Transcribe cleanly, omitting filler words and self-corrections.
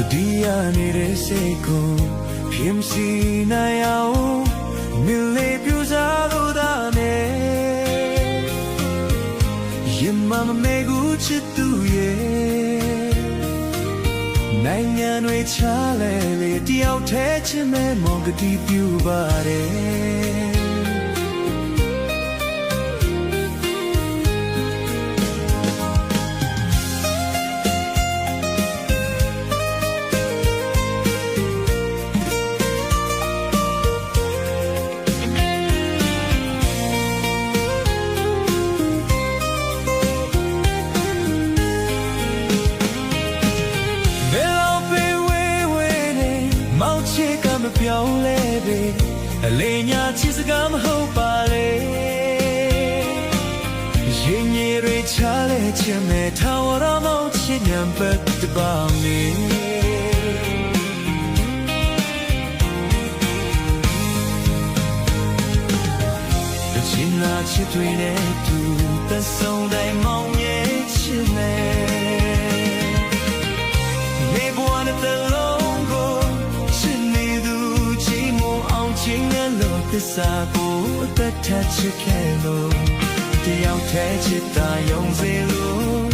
Dia ni resiko Pimsi na yao Mille più saluda ne Yemama megu chitu ye Nanyan we chale le Diao te chime mongati più bareပြောင်းလဲပြီအလေးညာချစ်စကားမဟုတ်ပါလေရင်ရည်တွေချလဲချင်မဲ့ထာဝရမောင်ချစ်ညံပတ်တပါမီချင်လာချစ်တွေနဲ့သူသက်ဆုံးတိုင်းမောင်ရဲ့ချစ်နဲ့နေဘဝနဲ့တလုံးကိုသစ္စာကိုအသက်ထက်ချစ်ခဲ့လို့တယောက်တည်းချစ်တာယုံစေလို့